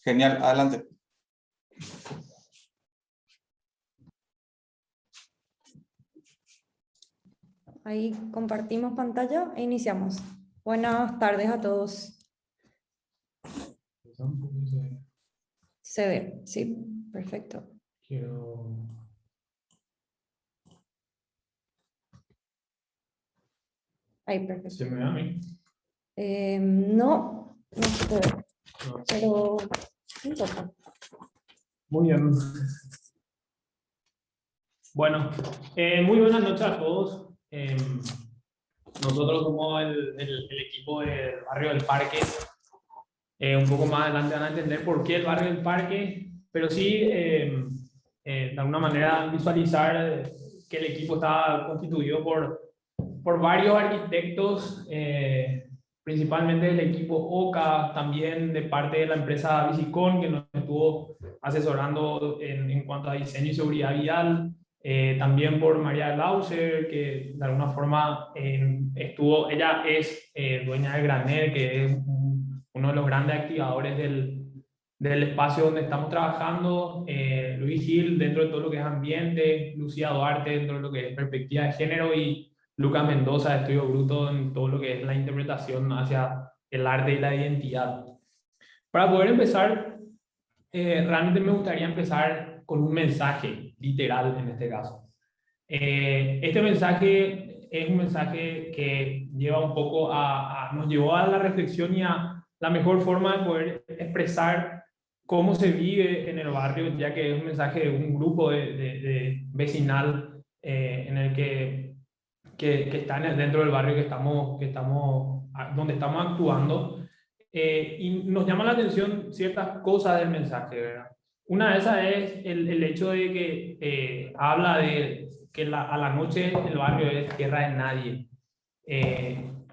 Genial, adelante. Ahí compartimos pantalla e iniciamos. Buenas tardes a todos. Se ve, sí, perfecto. Ahí, perfecto. ¿Se me ve a mí? No, no se puede, No. pero no importa. Muy bien. Bueno, muy buenas noches a todos. Nosotros somos el equipo del barrio del Parque. Un poco más adelante van a entender por qué el barrio del Parque, pero sí, de alguna manera, visualizar que el equipo está constituido por varios arquitectos, principalmente del equipo OCA, también de parte de la empresa Visicon, que nos estuvo asesorando en cuanto a diseño y seguridad vial. También por María Lauser, que de alguna forma ella es dueña de Graner, que es uno de los grandes activadores del espacio donde estamos trabajando. Luis Gil dentro de todo lo que es ambiente, Lucía Duarte dentro de lo que es perspectiva de género y Lucas Mendoza de Estudio Bruto en todo lo que es la interpretación hacia el arte y la identidad. Para poder empezar, realmente me gustaría empezar con un mensaje literal en este caso. Este mensaje es un mensaje que lleva un poco nos llevó a la reflexión y a la mejor forma de poder expresar cómo se vive en el barrio, ya que es un mensaje de un grupo de vecinal en el que está dentro del barrio donde estamos actuando. Y nos llama la atención ciertas cosas del mensaje, ¿verdad? Una de esas es el hecho de que habla de que a la noche el barrio es tierra de nadie.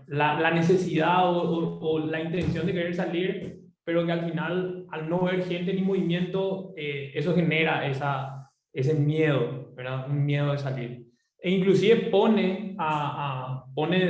La necesidad o la intención de querer salir, pero que al final, al no ver gente ni movimiento, eso genera ese miedo, ¿verdad? Un miedo de salir. E inclusive pone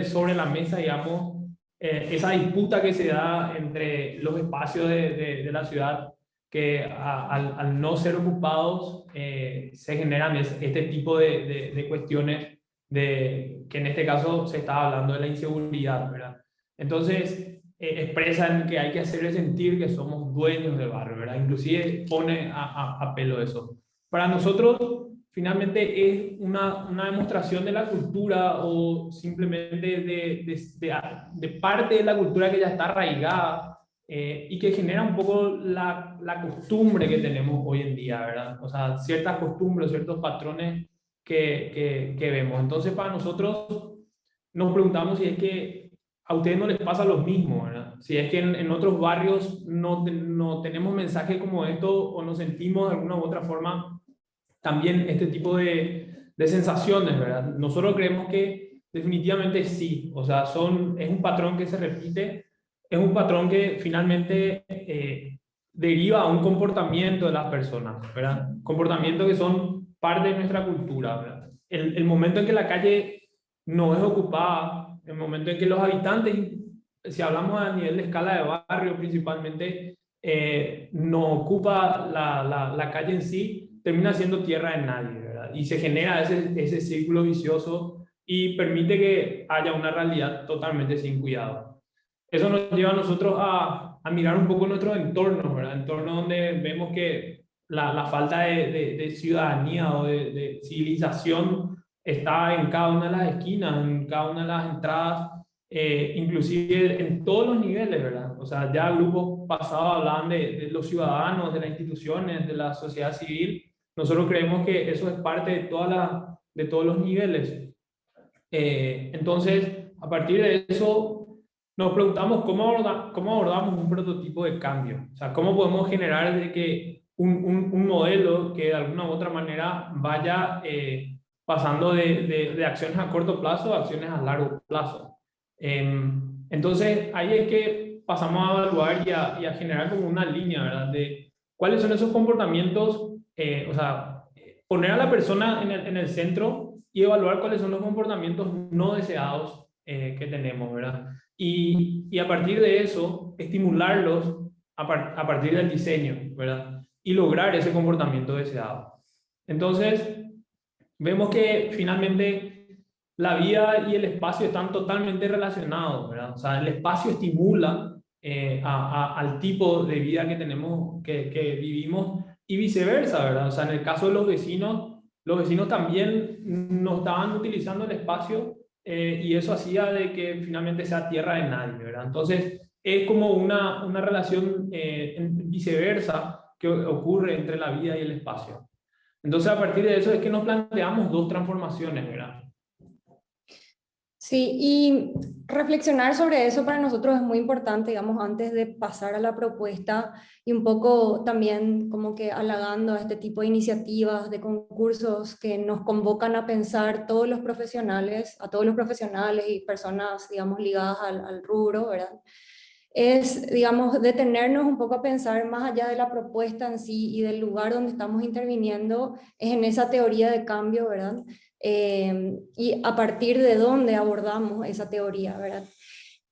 sobre la mesa, digamos, esa disputa que se da entre los espacios de la ciudad, que al no ser ocupados se generan este tipo de cuestiones que en este caso se está hablando de la inseguridad, ¿verdad? Entonces expresan que hay que hacerle sentir que somos dueños del barrio, ¿verdad? Inclusive pone a pelo eso. Para nosotros finalmente es una demostración de la cultura o simplemente de parte de la cultura que ya está arraigada y que genera un poco la costumbre que tenemos hoy en día, ¿verdad? O sea, ciertas costumbres, ciertos patrones que vemos. Entonces, para nosotros nos preguntamos si es que a ustedes no les pasa lo mismo, ¿verdad? Si es que en otros barrios no tenemos mensajes como esto o nos sentimos de alguna u otra forma también este tipo de sensaciones, ¿verdad? Nosotros creemos que definitivamente sí, o sea, es un patrón que se repite, es un patrón que finalmente deriva a un comportamiento de las personas, ¿verdad? Comportamientos que son parte de nuestra cultura, ¿verdad? El momento en que la calle no es ocupada, el momento en que los habitantes, si hablamos a nivel de escala de barrio principalmente, no ocupa la calle en sí, termina siendo tierra de nadie, ¿verdad? Y se genera ese círculo vicioso y permite que haya una realidad totalmente sin cuidado. Eso nos lleva a nosotros a mirar un poco nuestro entorno, ¿verdad? Entorno donde vemos que la falta de ciudadanía o de civilización está en cada una de las esquinas, en cada una de las entradas, inclusive en todos los niveles, ¿verdad? O sea, ya grupos pasados hablaban de los ciudadanos, de las instituciones, de la sociedad civil. Nosotros creemos que eso es parte de todos los niveles. Entonces, a partir de eso, nos preguntamos cómo abordamos un prototipo de cambio. O sea, cómo podemos generar de que un modelo que de alguna u otra manera vaya pasando de acciones a corto plazo a acciones a largo plazo. Entonces, ahí es que pasamos a evaluar y a generar como una línea, ¿verdad? De cuáles son esos comportamientos, o sea, poner a la persona en el centro y evaluar cuáles son los comportamientos no deseados que tenemos, ¿verdad? Y a partir de eso, estimularlos a partir del diseño, ¿verdad? Y lograr ese comportamiento deseado. Entonces, vemos que finalmente la vida y el espacio están totalmente relacionados, ¿verdad? O sea, el espacio estimula al tipo de vida que tenemos, que vivimos y viceversa, ¿verdad? O sea, en el caso de los vecinos también no estaban utilizando el espacio y eso hacía de que finalmente sea tierra de nadie, ¿verdad? Entonces, es como una relación viceversa que ocurre entre la vida y el espacio. Entonces, a partir de eso es que nos planteamos dos transformaciones, ¿verdad? Sí, y reflexionar sobre eso para nosotros es muy importante, digamos, antes de pasar a la propuesta y un poco también como que halagando a este tipo de iniciativas, de concursos que nos convocan a pensar todos los profesionales, a todos los profesionales y personas, digamos, ligadas al rubro, ¿verdad? Es, digamos, detenernos un poco a pensar más allá de la propuesta en sí y del lugar donde estamos interviniendo, es en esa teoría de cambio, ¿verdad? Y a partir de dónde abordamos esa teoría, ¿verdad?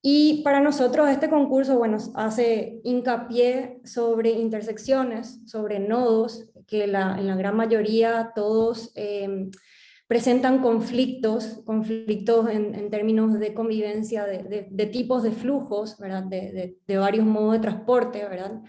Y para nosotros este concurso, bueno, hace hincapié sobre intersecciones, sobre nodos, que en la gran mayoría todos presentan conflictos en términos de convivencia, de tipos de flujos, ¿verdad? De varios modos de transporte, ¿verdad?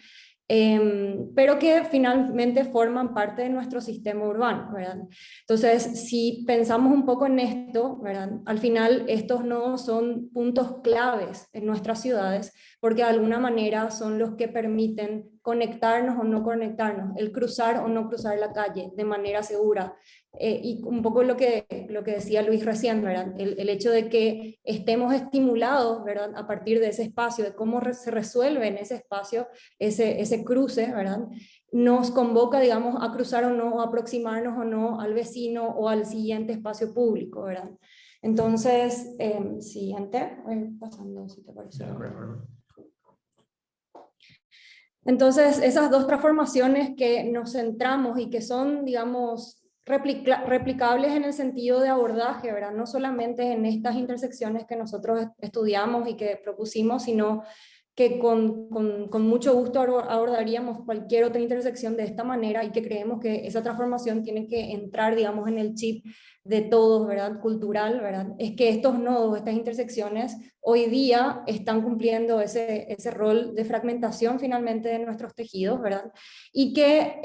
Pero que finalmente forman parte de nuestro sistema urbano, ¿verdad? Entonces, si pensamos un poco en esto, ¿verdad? Al final estos nodos son puntos claves en nuestras ciudades, porque de alguna manera son los que permiten conectarnos o no conectarnos, el cruzar o no cruzar la calle de manera segura. Y un poco lo que decía Luis recién, ¿verdad? El hecho de que estemos estimulados, ¿verdad? A partir de ese espacio, de cómo se resuelve en ese espacio ese cruce, ¿verdad? Nos convoca, digamos, a cruzar o no, a aproximarnos o no al vecino o al siguiente espacio público, ¿verdad? Entonces, siguiente, voy pasando, si te parece. Entonces, esas dos transformaciones que nos centramos y que son, digamos, replicables en el sentido de abordaje, ¿verdad? No solamente en estas intersecciones que nosotros estudiamos y que propusimos, sino que con mucho gusto abordaríamos cualquier otra intersección de esta manera y que creemos que esa transformación tiene que entrar, digamos, en el chip de todos, ¿verdad? Cultural, ¿verdad? Es que estos nodos, estas intersecciones, hoy día están cumpliendo ese rol de fragmentación finalmente de nuestros tejidos, ¿verdad? Y que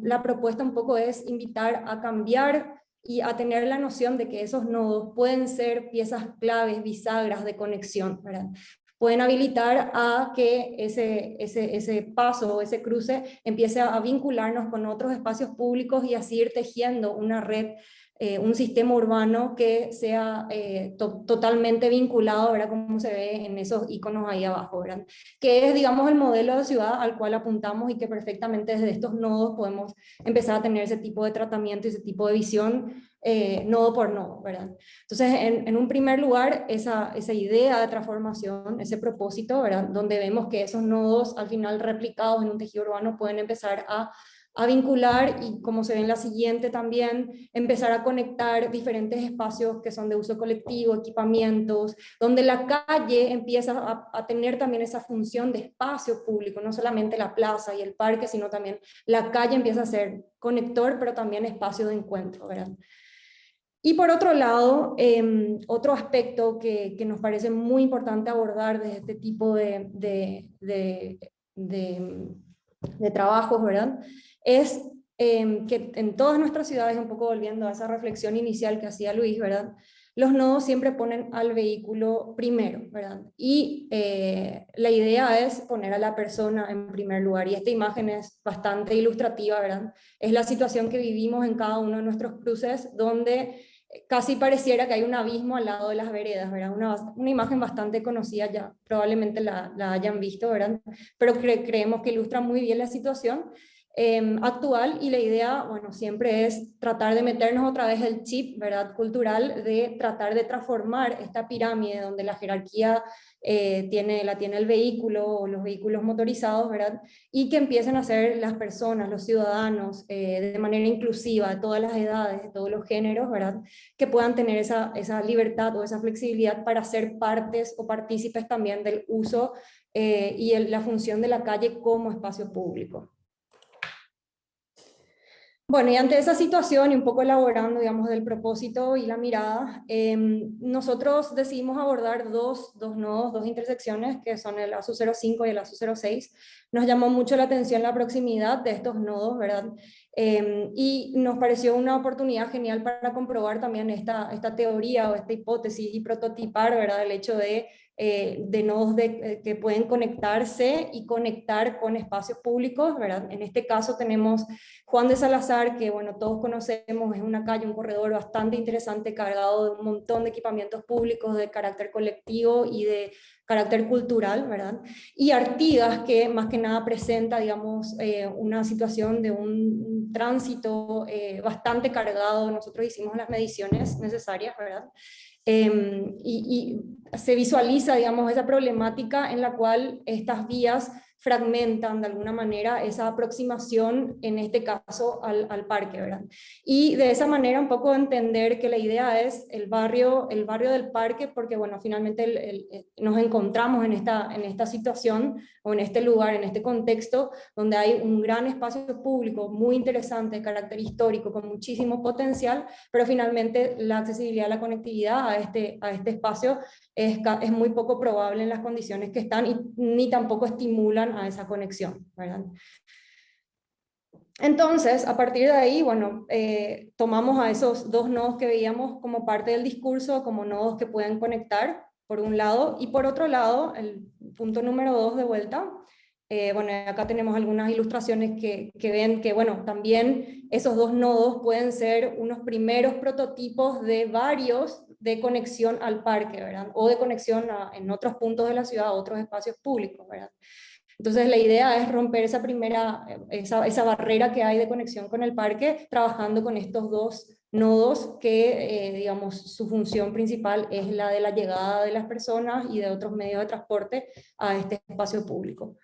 la propuesta un poco es invitar a cambiar y a tener la noción de que esos nodos pueden ser piezas claves, bisagras de conexión, ¿verdad? Pueden habilitar a que ese paso o ese cruce empiece a vincularnos con otros espacios públicos y así ir tejiendo una red, un sistema urbano que sea totalmente vinculado, ¿verdad? Como se ve en esos iconos ahí abajo, ¿verdad? Que es, digamos, el modelo de ciudad al cual apuntamos y que perfectamente desde estos nodos podemos empezar a tener ese tipo de tratamiento y ese tipo de visión nodo por nodo, ¿verdad? Entonces, en un primer lugar, esa idea de transformación, ese propósito, ¿verdad? Donde vemos que esos nodos al final replicados en un tejido urbano pueden empezar a vincular y, como se ve en la siguiente también, empezar a conectar diferentes espacios que son de uso colectivo, equipamientos, donde la calle empieza a tener también esa función de espacio público, no solamente la plaza y el parque, sino también la calle empieza a ser conector, pero también espacio de encuentro, ¿verdad? Y por otro lado, otro aspecto que nos parece muy importante abordar desde este tipo de trabajos, ¿verdad? Es que en todas nuestras ciudades, un poco volviendo a esa reflexión inicial que hacía Luis, ¿verdad? Los nodos siempre ponen al vehículo primero, ¿verdad? Y la idea es poner a la persona en primer lugar. Y esta imagen es bastante ilustrativa, ¿verdad? Es la situación que vivimos en cada uno de nuestros cruces, donde casi pareciera que hay un abismo al lado de las veredas, ¿verdad? Una imagen bastante conocida ya, probablemente la hayan visto, ¿verdad? Pero creemos que ilustra muy bien la situación actual, y la idea, bueno, siempre es tratar de meternos otra vez el chip, ¿verdad?, cultural, de tratar de transformar esta pirámide donde la jerarquía la tiene el vehículo o los vehículos motorizados, ¿verdad?, y que empiecen a ser las personas, los ciudadanos, de manera inclusiva, de todas las edades, de todos los géneros, ¿verdad?, que puedan tener esa libertad o esa flexibilidad para ser partes o partícipes también del uso y la función de la calle como espacio público. Bueno, y ante esa situación y un poco elaborando, digamos, del propósito y la mirada, nosotros decidimos abordar dos nodos, dos intersecciones, que son el ASU 05 y el ASU 06. Nos llamó mucho la atención la proximidad de estos nodos, ¿verdad? Y nos pareció una oportunidad genial para comprobar también esta teoría o esta hipótesis y prototipar, ¿verdad?, el hecho de nodos que pueden conectarse y conectar con espacios públicos, ¿verdad? En este caso tenemos Juan de Salazar, que bueno, todos conocemos, es una calle, un corredor bastante interesante, cargado de un montón de equipamientos públicos de carácter colectivo y de carácter cultural, ¿verdad? Y Artigas, que más que nada presenta, digamos, una situación de un tránsito bastante cargado. Nosotros hicimos las mediciones necesarias, ¿verdad? Y se visualiza, digamos, esa problemática en la cual estas vías fragmentan de alguna manera esa aproximación, en este caso al parque, ¿verdad? Y de esa manera un poco entender que la idea es el barrio del parque, porque bueno, finalmente nos encontramos en esta situación o en este lugar, en este contexto, donde hay un gran espacio público muy interesante, de carácter histórico, con muchísimo potencial, pero finalmente la accesibilidad, la conectividad a este espacio es muy poco probable en las condiciones que están, y ni tampoco estimulan a esa conexión, ¿verdad? Entonces, a partir de ahí, bueno, tomamos a esos dos nodos que veíamos como parte del discurso, como nodos que pueden conectar, por un lado, y por otro lado, el punto número 2 de vuelta, bueno, acá tenemos algunas ilustraciones que ven que, bueno, también esos dos nodos pueden ser unos primeros prototipos de varios de conexión al parque, ¿verdad? O de conexión en otros puntos de la ciudad, a otros espacios públicos, ¿verdad? Entonces la idea es romper esa barrera que hay de conexión con el parque, trabajando con estos dos nodos que, digamos, su función principal es la de la llegada de las personas y de otros medios de transporte a este espacio público.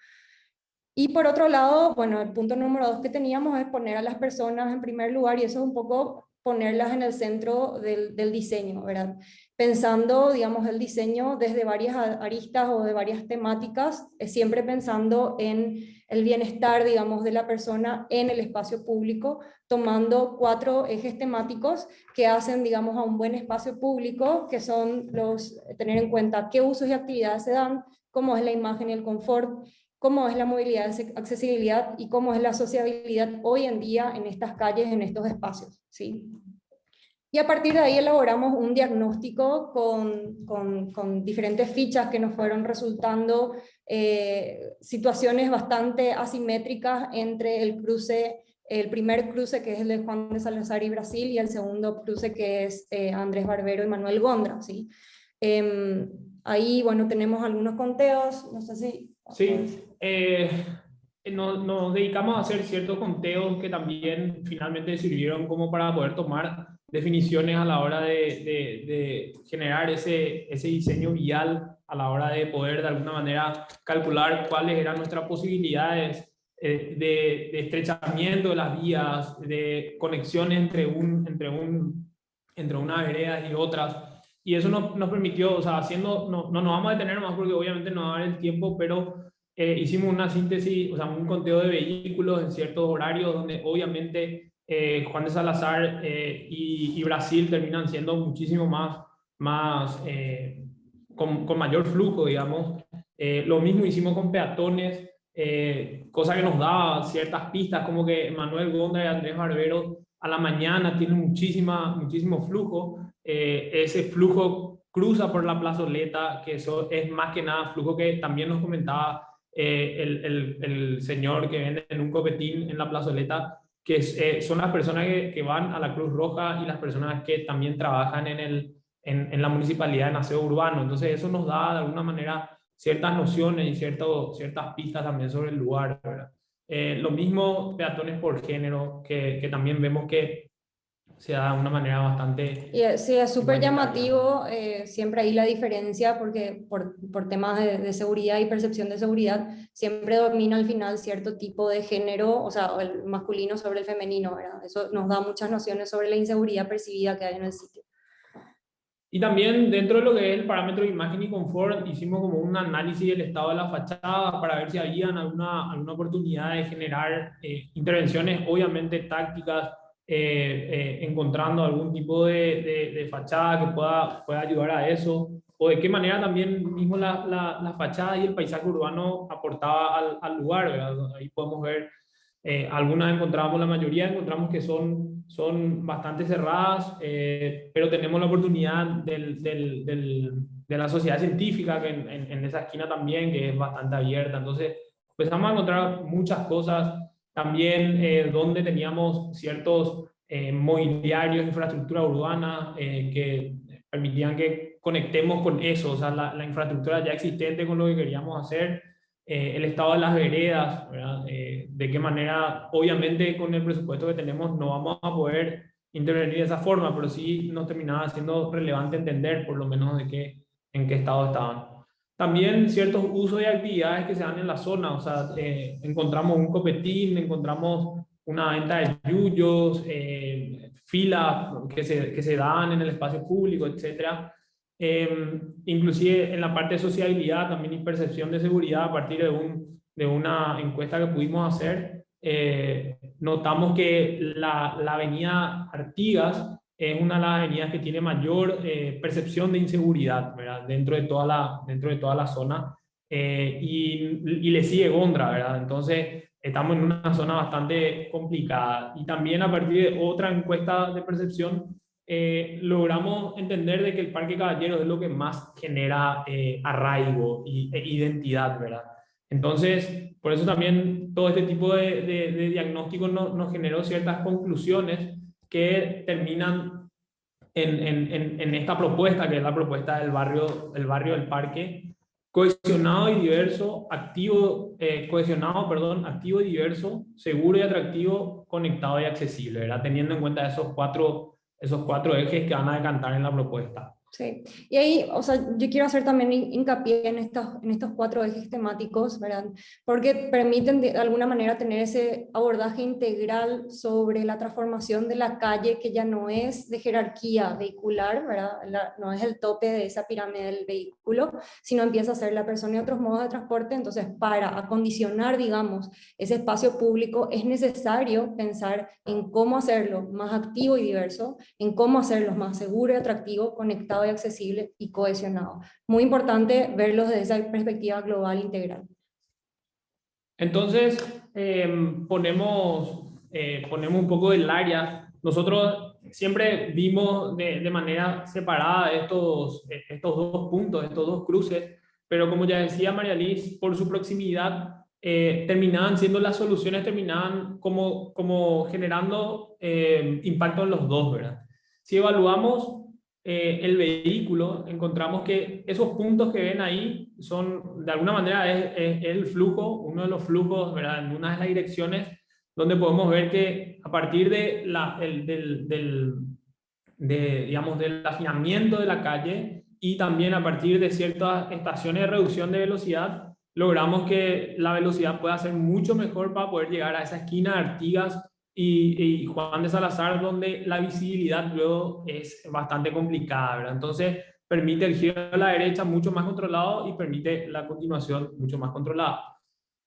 Y por otro lado, bueno, el punto número 2 que teníamos es poner a las personas en primer lugar, y eso es un poco ponerlas en el centro del diseño, ¿verdad? Pensando, digamos, el diseño desde varias aristas o de varias temáticas, siempre pensando en el bienestar, digamos, de la persona en el espacio público, tomando 4 ejes temáticos que hacen, digamos, a un buen espacio público, que son tener en cuenta qué usos y actividades se dan, cómo es la imagen y el confort, cómo es la movilidad, accesibilidad y cómo es la sociabilidad hoy en día en estas calles, en estos espacios, ¿sí? Y a partir de ahí elaboramos un diagnóstico con diferentes fichas que nos fueron resultando situaciones bastante asimétricas entre el primer cruce, que es el de Juan de Salazar y Brasil, y el segundo cruce, que es Andrés Barbero y Manuel Gondra, ¿sí? Ahí, bueno, tenemos algunos conteos, no sé si... Sí, nos dedicamos a hacer ciertos conteos que también finalmente sirvieron como para poder tomar definiciones a la hora de generar ese diseño vial, a la hora de poder de alguna manera calcular cuáles eran nuestras posibilidades de estrechamiento de las vías, de conexión entre unas veredas y otras. Y eso nos permitió, o sea, no nos vamos a detener más porque obviamente no va a dar el tiempo, pero hicimos una síntesis, o sea, un conteo de vehículos en ciertos horarios donde obviamente Juan de Salazar y Brasil terminan siendo muchísimo con mayor flujo, digamos. Lo mismo hicimos con peatones, cosa que nos daba ciertas pistas, como que Manuel Gondra y Andrés Barbero a la mañana tienen muchísimo flujo. Ese flujo cruza por la plazoleta, que eso es más que nada flujo que también nos comentaba el señor que vende en un copetín en la plazoleta, que son las personas que van a la Cruz Roja y las personas que también trabajan en la municipalidad en aseo urbano. Entonces eso nos da de alguna manera ciertas nociones y ciertas pistas también sobre el lugar, ¿verdad? Lo mismo peatones por género, que también vemos que se da de una manera bastante Y sí, es súper igualitaria. llamativo, siempre ahí la diferencia, porque por temas de seguridad y percepción de seguridad, siempre domina al final cierto tipo de género, o sea, el masculino sobre el femenino, ¿verdad? Eso nos da muchas nociones sobre la inseguridad percibida que hay en el sitio. Y también dentro de lo que es el parámetro de imagen y confort, hicimos como un análisis del estado de la fachada para ver si había alguna oportunidad de generar intervenciones, obviamente tácticas, encontrando algún tipo de fachada que pueda ayudar a eso, o de qué manera también mismo la fachada y el paisaje urbano aportaba al lugar, ¿verdad? Ahí podemos ver algunas encontramos, la mayoría encontramos que son bastante cerradas, pero tenemos la oportunidad de la sociedad científica que en esa esquina también, que es bastante abierta. Entonces, empezamos a encontrar muchas cosas también donde teníamos ciertos mobiliarios, infraestructura urbana que permitían que conectemos con eso, o sea, la infraestructura ya existente con lo que queríamos hacer, el estado de las veredas, ¿verdad? De qué manera, obviamente con el presupuesto que tenemos no vamos a poder intervenir de esa forma, pero sí nos terminaba siendo relevante entender por lo menos en qué estado estaban. También ciertos usos y actividades que se dan en la zona, o sea, encontramos un copetín, encontramos una venta de yuyos, filas que se dan en el espacio público, etcétera. Inclusive en la parte de sociabilidad también y percepción de seguridad a partir de una encuesta que pudimos hacer, notamos que la avenida Artigas es una de las avenidas que tiene mayor percepción de inseguridad, ¿verdad? Dentro de toda la zona, y le sigue Gondra, ¿verdad? Entonces estamos en una zona bastante complicada, y también a partir de otra encuesta de percepción logramos entender de que el Parque Caballeros es lo que más genera arraigo e identidad, ¿verdad? Entonces, por eso también todo este tipo de diagnósticos nos generó ciertas conclusiones que terminan en esta propuesta, que es la propuesta del barrio del Parque, cohesionado y diverso, cohesionado, perdón, activo y diverso, seguro y atractivo, conectado y accesible, ¿verdad? Teniendo en cuenta esos cuatro ejes que van a decantar en la propuesta. Sí, y ahí, o sea, yo quiero hacer también hincapié en estos 4 ejes temáticos, ¿verdad? Porque permiten de alguna manera tener ese abordaje integral sobre la transformación de la calle, que ya no es de jerarquía vehicular, ¿verdad? No es el tope de esa pirámide del vehículo, sino empieza a ser la persona y otros modos de transporte. Entonces, para acondicionar, digamos, ese espacio público, es necesario pensar en cómo hacerlo más activo y diverso, en cómo hacerlo más seguro y atractivo, conectado y accesible y cohesionado. Muy importante verlos desde esa perspectiva global integral. Entonces, ponemos un poco del área. Nosotros siempre vimos de manera separada estos dos puntos, estos dos cruces, pero como ya decía María Liz, por su proximidad, terminaban siendo las soluciones, terminaban como generando impacto en los dos, ¿verdad? Si evaluamos el vehículo, encontramos que esos puntos que ven ahí son, de alguna manera, es el flujo, uno de los flujos, ¿verdad? En una de las direcciones, donde podemos ver que a partir digamos, del afinamiento de la calle y también a partir de ciertas estaciones de reducción de velocidad, logramos que la velocidad pueda ser mucho mejor para poder llegar a esa esquina de Artigas y Juan de Salazar, donde la visibilidad luego es bastante complicada, ¿verdad? Entonces permite el giro a la derecha mucho más controlado y permite la continuación mucho más controlada.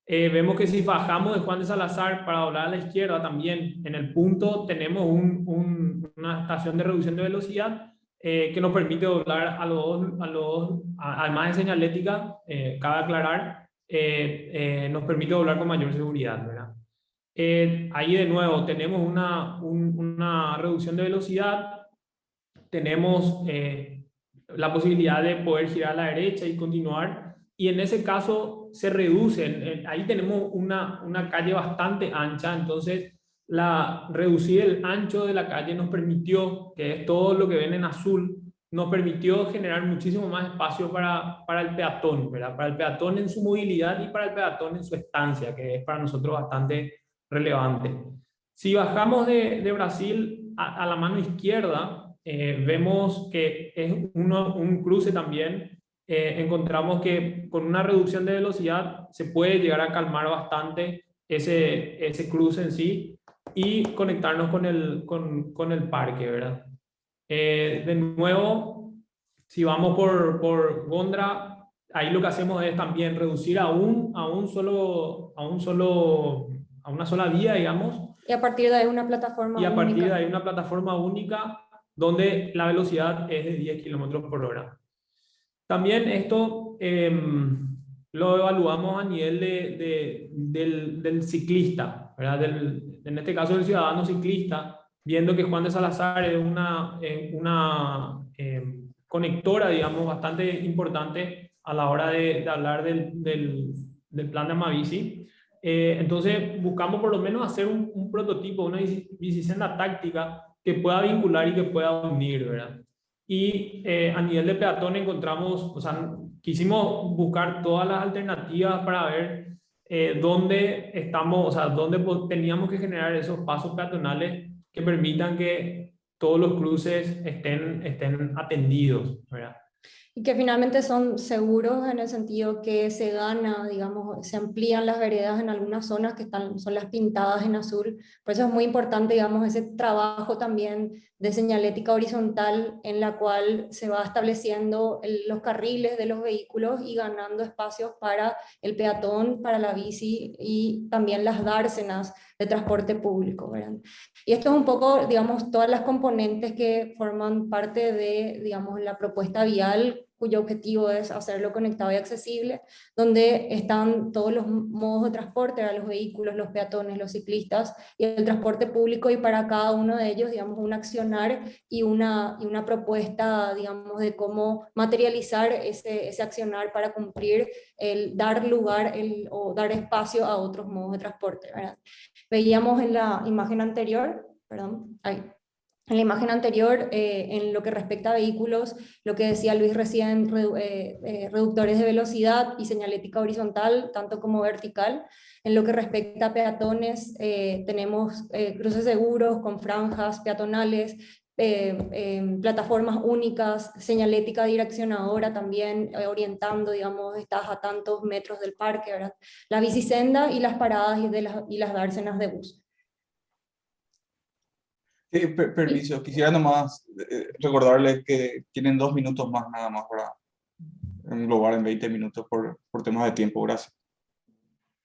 Vemos que si bajamos de Juan de Salazar para doblar a la izquierda, también en el punto tenemos una estación de reducción de velocidad que nos permite doblar además de señalética, cabe aclarar, nos permite doblar con mayor seguridad, ¿verdad? Ahí de nuevo tenemos una reducción de velocidad, tenemos la posibilidad de poder girar a la derecha y continuar, y en ese caso se reducen, ahí tenemos una calle bastante ancha, entonces reducir el ancho de la calle nos permitió, que es todo lo que ven en azul, nos permitió generar muchísimo más espacio para el peatón, ¿verdad? Para el peatón en su movilidad y para el peatón en su estancia, que es para nosotros bastante relevante. Si bajamos de Brasil a la mano izquierda, vemos que es un cruce también. Encontramos que con una reducción de velocidad se puede llegar a calmar bastante ese cruce en sí y conectarnos con el parque, ¿verdad? De nuevo, si vamos por Gondra, ahí lo que hacemos es también reducir a una sola vía, digamos, Y a partir de ahí una y plataforma a partir de única. ahí una plataforma única donde la velocidad es de 10 kilómetros por hora. También esto lo evaluamos a nivel del ciclista, ¿verdad? En este caso del ciudadano ciclista, viendo que Juan de Salazar es una conectora, digamos, bastante importante a la hora de hablar del plan de Amabici. Entonces buscamos por lo menos hacer un prototipo, una bicicenda táctica que pueda vincular y que pueda unir, ¿verdad? Y a nivel de peatón encontramos, o sea, quisimos buscar todas las alternativas para ver dónde estamos, o sea, dónde teníamos que generar esos pasos peatonales que permitan que todos los cruces estén atendidos, ¿verdad? Y que finalmente son seguros en el sentido que se gana, digamos, se amplían las veredas en algunas zonas que son las pintadas en azul. Por eso es muy importante, digamos, ese trabajo también de señalética horizontal en la cual se va estableciendo los carriles de los vehículos y ganando espacios para el peatón, para la bici y también las dársenas de transporte público, ¿verdad? Y esto es un poco, digamos, todas las componentes que forman parte de, digamos, la propuesta vial, cuyo objetivo es hacerlo conectado y accesible, donde están todos los modos de transporte, los vehículos, los peatones, los ciclistas y el transporte público, y para cada uno de ellos, digamos, un accionar y una propuesta, digamos, de cómo materializar ese accionar para cumplir el dar lugar o dar espacio a otros modos de transporte, ¿verdad? Veíamos en la imagen anterior, perdón, ahí, en la imagen anterior, en lo que respecta a vehículos, lo que decía Luis recién, reductores de velocidad y señalética horizontal, tanto como vertical. En lo que respecta a peatones, tenemos cruces seguros con franjas peatonales, plataformas únicas, señalética direccionadora también, orientando, digamos, estás a tantos metros del parque, ¿verdad? La bicisenda y las paradas y las dársenas de bus. Permiso, quisiera nomás recordarles que tienen 2 minutos más nada más para englobar en 20 minutos por temas de tiempo. Gracias.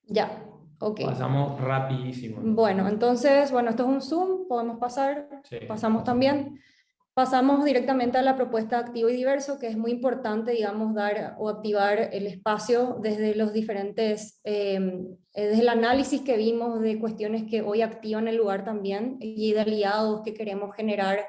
Ya, ok. Pasamos rapidísimo. Bueno, entonces, bueno, esto es un Zoom, podemos pasar, Sí. pasamos también. Pasamos directamente a la propuesta activo y diverso, que es muy importante, digamos, dar o activar el espacio desde los diferentes, desde el análisis que vimos de cuestiones que hoy activan el lugar también y de aliados que queremos generar,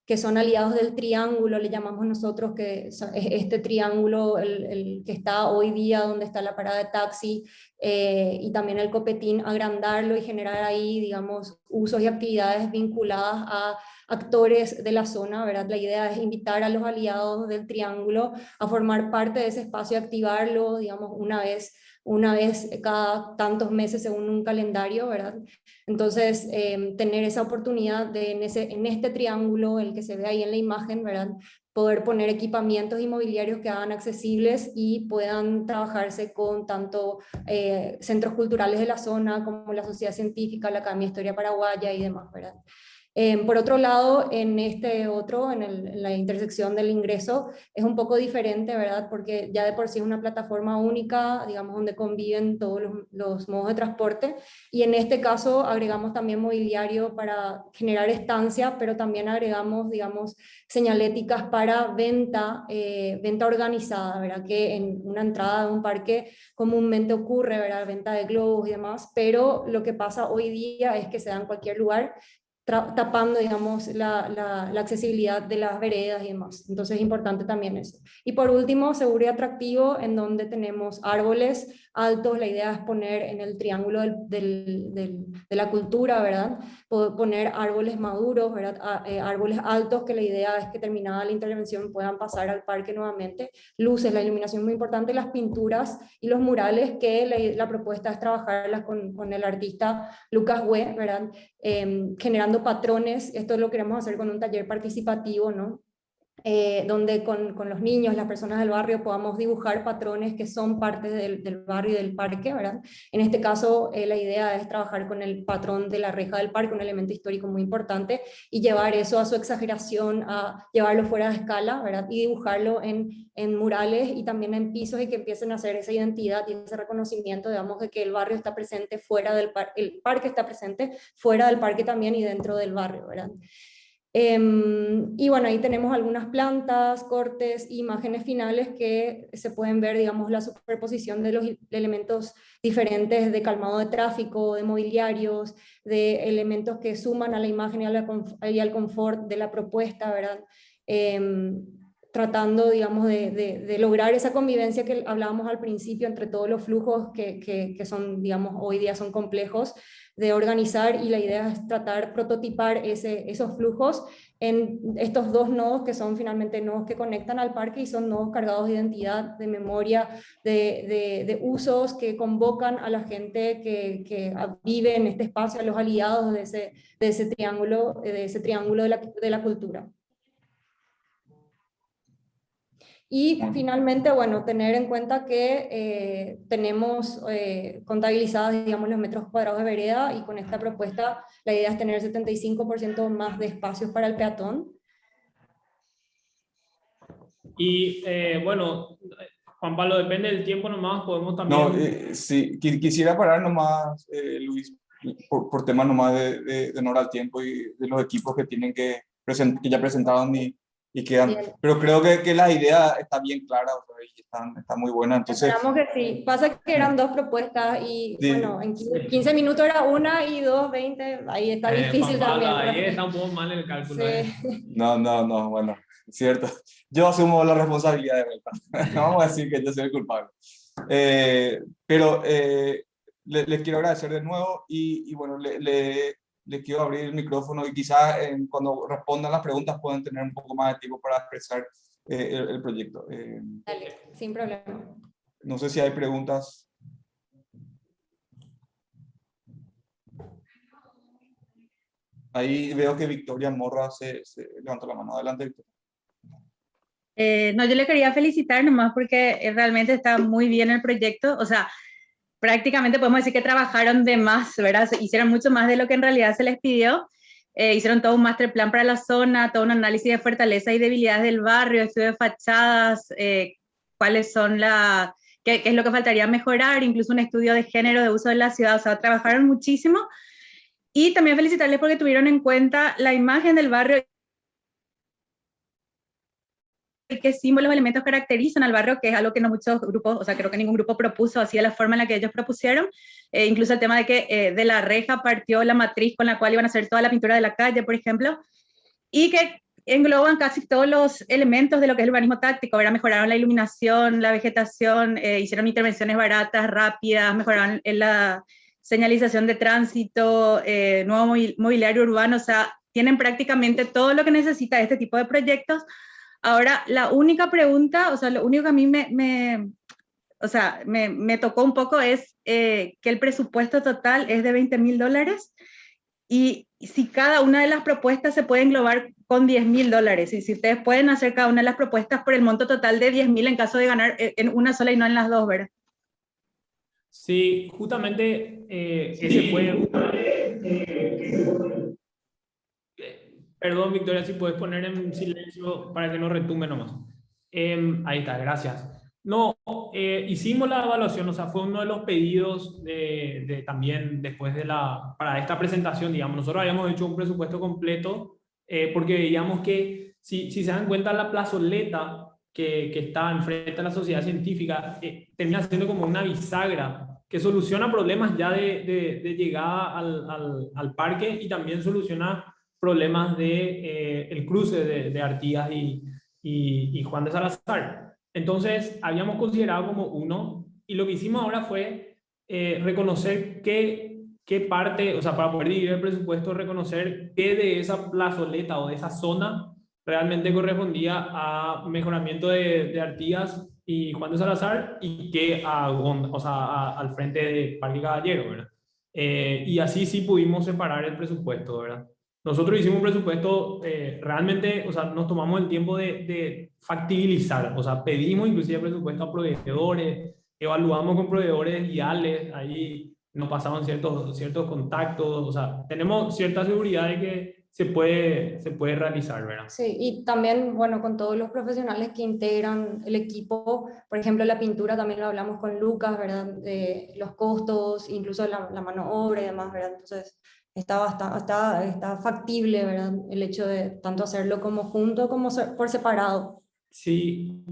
que son aliados del triángulo, le llamamos nosotros, que es este triángulo, el que está hoy día, donde está la parada de taxi, y también el Copetín, agrandarlo y generar ahí, digamos, usos y actividades vinculadas a actores de la zona, ¿verdad? La idea es invitar a los aliados del triángulo a formar parte de ese espacio y activarlo, digamos, una vez cada tantos meses según un calendario, ¿verdad? Entonces, tener esa oportunidad de en este triángulo, el que se ve ahí en la imagen, ¿verdad? Poder poner equipamientos inmobiliarios que hagan accesibles y puedan trabajarse con tanto centros culturales de la zona como la Sociedad Científica, la Academia de Historia Paraguaya y demás, ¿verdad? Por otro lado, en este otro, en la intersección del ingreso, es un poco diferente, ¿verdad? Porque ya de por sí es una plataforma única, digamos, donde conviven todos los modos de transporte. Y en este caso agregamos también mobiliario para generar estancia, pero también agregamos, digamos, señaléticas para venta organizada, ¿verdad? Que en una entrada de un parque comúnmente ocurre, ¿verdad? Venta de globos y demás, pero lo que pasa hoy día es que se da en cualquier lugar, tapando, digamos, la accesibilidad de las veredas y demás. Entonces es importante también eso. Y por último, seguro y atractivo, en donde tenemos árboles altos. La idea es poner en el triángulo de la cultura, ¿verdad? Poner árboles maduros, ¿verdad? Árboles altos, que la idea es que terminada la intervención puedan pasar al parque nuevamente. Luces, la iluminación muy importante, las pinturas y los murales, que la propuesta es trabajarlas con el artista Lucas Hue, ¿verdad? Generando patrones. Esto lo queremos hacer con un taller participativo, ¿no? Donde con los niños, las personas del barrio, podamos dibujar patrones que son parte del barrio y del parque, ¿verdad? En este caso, la idea es trabajar con el patrón de la reja del parque, un elemento histórico muy importante, y llevar eso a su exageración, a llevarlo fuera de escala, ¿verdad? Y dibujarlo en murales y también en pisos, y que empiecen a hacer esa identidad y ese reconocimiento, digamos, de que el barrio está presente fuera del parque, el parque está presente fuera del parque también y dentro del barrio, ¿verdad? Y bueno, ahí tenemos algunas plantas, cortes, imágenes finales que se pueden ver, digamos, la superposición de los elementos diferentes de calmado de tráfico, de mobiliarios, de elementos que suman a la imagen y al confort de la propuesta, ¿verdad? Tratando, digamos, de lograr esa convivencia que hablábamos al principio entre todos los flujos que son, digamos, hoy día son complejos de organizar, y la idea es tratar, prototipar esos flujos en estos dos nodos que son finalmente nodos que conectan al parque y son nodos cargados de identidad, de memoria, de usos que convocan a la gente que vive en este espacio, a los aliados de ese triángulo de la cultura. Y finalmente, bueno, tener en cuenta que tenemos contabilizadas, digamos, los metros cuadrados de vereda, y con esta propuesta la idea es tener 75% más de espacios para el peatón. Y bueno, Juan Pablo, depende del tiempo nomás, podemos también... No, sí, quisiera parar nomás, Luis, por temas nomás de honor al tiempo y de los equipos que tienen que ya presentaron y quedan. Bien. Pero creo que la idea está bien clara, o sea, y está muy buena. Entonces, Esperamos que sí. Pasa que eran dos propuestas y sí. bueno, en 15 minutos era una y 2, 20, ahí está difícil Juan Pablo, también. ahí está un poco mal el cálculo. Sí. No, bueno, es cierto. Yo asumo la responsabilidad de verdad. No vamos a decir que yo soy el culpable. Pero les quiero agradecer de nuevo y bueno, le quiero abrir el micrófono y quizás cuando respondan las preguntas puedan tener un poco más de tiempo para expresar el proyecto. Dale, sin problema. No sé si hay preguntas. Ahí veo que Victoria Morra se levantó la mano. Adelante, Victoria. No, yo le quería felicitar nomás porque realmente está muy bien el proyecto. O sea, prácticamente podemos decir que trabajaron de más, ¿verdad? Hicieron mucho más de lo que en realidad se les pidió. Hicieron todo un master plan para la zona, todo un análisis de fortalezas y debilidades del barrio, estudio de fachadas, cuáles son qué es lo que faltaría mejorar, incluso un estudio de género de uso de la ciudad. O sea, trabajaron muchísimo. Y también felicitarles porque tuvieron en cuenta la imagen del barrio, qué símbolos, elementos caracterizan al barrio, que es algo que no muchos grupos, o sea, creo que ningún grupo propuso así de la forma en la que ellos propusieron. Incluso el tema de que de la reja partió la matriz con la cual iban a hacer toda la pintura de la calle, por ejemplo, y que engloban casi todos los elementos de lo que es el urbanismo táctico, ¿verdad? Mejoraron la iluminación, la vegetación, hicieron intervenciones baratas, rápidas, mejoraron la señalización de tránsito, nuevo mobiliario urbano, o sea, tienen prácticamente todo lo que necesita este tipo de proyectos. Ahora, la única pregunta, o sea, lo único que a mí me tocó un poco es que el presupuesto total es de $20.000 y si cada una de las propuestas se puede englobar con $10.000, y si ustedes pueden hacer cada una de las propuestas por el monto total de 10.000 en caso de ganar en una sola y no en las dos, ¿verdad? Sí, justamente ese fue... Perdón, Victoria, si puedes poner en silencio para que no retumbe nomás. Ahí está, gracias. No, hicimos la evaluación, o sea, fue uno de los pedidos también después para esta presentación, digamos. Nosotros habíamos hecho un presupuesto completo porque veíamos que, si se dan cuenta, la plazoleta que está enfrente de la sociedad científica termina siendo como una bisagra que soluciona problemas ya de llegada al parque y también soluciona problemas de el cruce de Artigas y Juan de Salazar. Entonces, habíamos considerado como uno, y lo que hicimos ahora fue reconocer qué parte, o sea, para poder dividir el presupuesto, reconocer qué de esa plazoleta o de esa zona realmente correspondía a mejoramiento de Artigas y Juan de Salazar y qué o sea, al frente de Parque Caballero, ¿verdad? Y así sí pudimos separar el presupuesto, ¿verdad? Nosotros hicimos un presupuesto realmente, o sea, nos tomamos el tiempo de factibilizar, o sea, pedimos inclusive presupuesto a proveedores, evaluamos con proveedores viales, ahí nos pasaban ciertos contactos, o sea, tenemos cierta seguridad de que se puede realizar, ¿verdad? Sí, y también, bueno, con todos los profesionales que integran el equipo, por ejemplo, la pintura también lo hablamos con Lucas, ¿verdad? De los costos, incluso la mano obra y demás, ¿verdad? Entonces, está factible, ¿verdad? El hecho de tanto hacerlo como junto como por separado. Sí,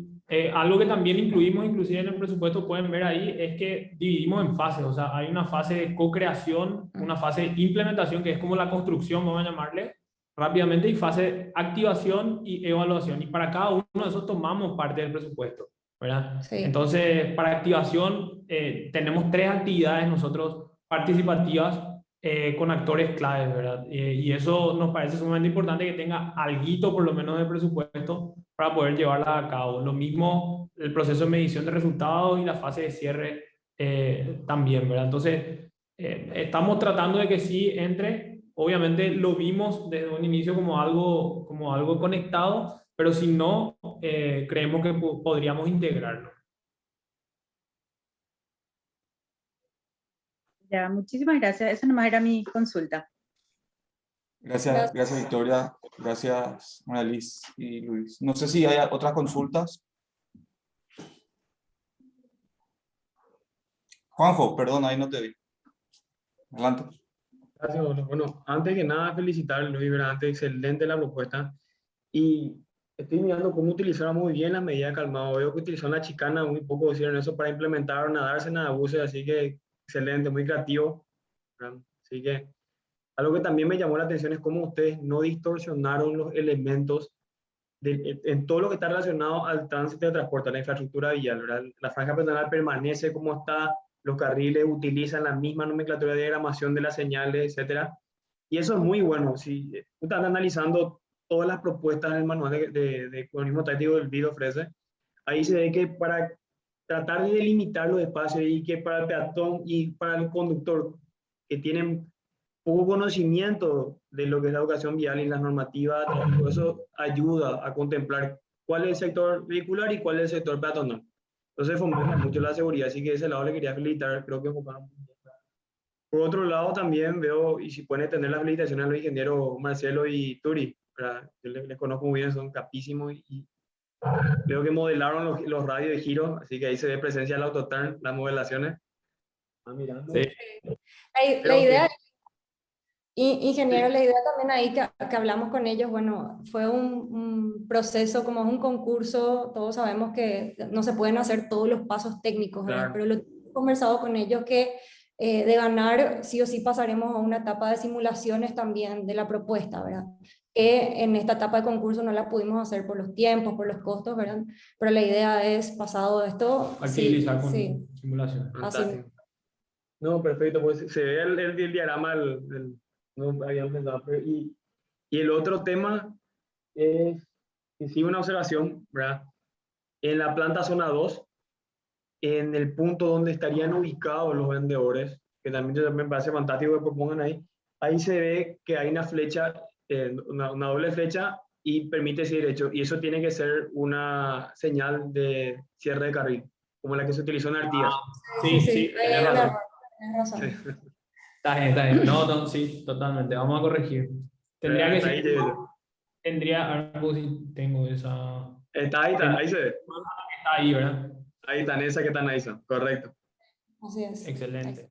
algo que también incluimos inclusive en el presupuesto, pueden ver ahí, es que dividimos en fases, o sea, hay una fase de co-creación, una fase de implementación, que es como la construcción, vamos a llamarle, rápidamente, y fase de activación y evaluación, y para cada uno de esos tomamos parte del presupuesto, ¿verdad? Sí. Entonces, para activación, tenemos 3 actividades nosotros participativas, con actores claves, ¿verdad? Y eso nos parece sumamente importante que tenga alguito por lo menos de presupuesto para poder llevarla a cabo. Lo mismo el proceso de medición de resultados y la fase de cierre también, ¿verdad? Entonces, estamos tratando de que sí entre, obviamente lo vimos desde un inicio como algo conectado, pero si no, creemos que podríamos integrarlo. Ya, muchísimas gracias. Esa nomás era mi consulta. Gracias, gracias Victoria, gracias Annalise y Luis. No sé si hay otras consultas. Juanjo, perdón, ahí no te vi. Adelante. Gracias, bueno, antes que nada felicitar Luis, Berante, excelente la propuesta. Y estoy mirando cómo utilizaron muy bien las medidas de calmado. Veo que utilizaron la chicana, muy poco hicieron eso para implementar, nada, darse nada abuso, así que excelente, muy creativo, ¿verdad? Así que algo que también me llamó la atención es cómo ustedes no distorsionaron los elementos en todo lo que está relacionado al tránsito de transporte, a la infraestructura vial, ¿verdad? La franja peatonal permanece como está, los carriles utilizan la misma nomenclatura de diagramación de las señales, etcétera. Y eso es muy bueno. Si están analizando todas las propuestas en el manual de urbanismo táctico del BID ofrece, ahí se ve que para tratar de delimitar los espacios y que para el peatón y para el conductor que tienen poco conocimiento de lo que es la educación vial y las normativas, eso ayuda a contemplar cuál es el sector vehicular y cuál es el sector peatonal. Entonces fomenta mucho la seguridad, así que ese lado le quería felicitar, creo que enfocaron. Por otro lado también veo, y si pueden tener las felicitaciones a los ingenieros Marcelo y Turi, ¿verdad? Yo les conozco muy bien, son capísimos y veo que modelaron los radios de giro, así que ahí se ve presencia del autoturn, las modelaciones. Mirando. Sí. La idea, ingeniero, la idea también ahí que hablamos con ellos, bueno, fue un proceso, como es un concurso, todos sabemos que no se pueden hacer todos los pasos técnicos, ¿verdad? Claro. Pero lo he conversado con ellos que de ganar, sí o sí pasaremos a una etapa de simulaciones también de la propuesta, ¿verdad? Que en esta etapa de concurso no la pudimos hacer por los tiempos, por los costos, ¿verdad? Pero la idea es, pasado esto, Facilizar con sí, simulación. así. No, perfecto, pues se ve el diagrama, no habían pensado, y el otro tema es, que sí, una observación, ¿verdad? En la planta zona 2, en el punto donde estarían ubicados los vendedores, que también me parece fantástico que propongan ahí se ve que hay una flecha, una doble flecha y permite seguir derecho, y eso tiene que ser una señal de cierre de carril, como la que se utilizó en Artigas. Sí, Tienes razón. Está bien. No, sí, totalmente. Vamos a corregir. Tendría que ser. Tendría, algo si tengo esa. Ahí se ve. Está ahí, ¿verdad? Ahí está, esa que está ahí, correcto. Así es. Excelente.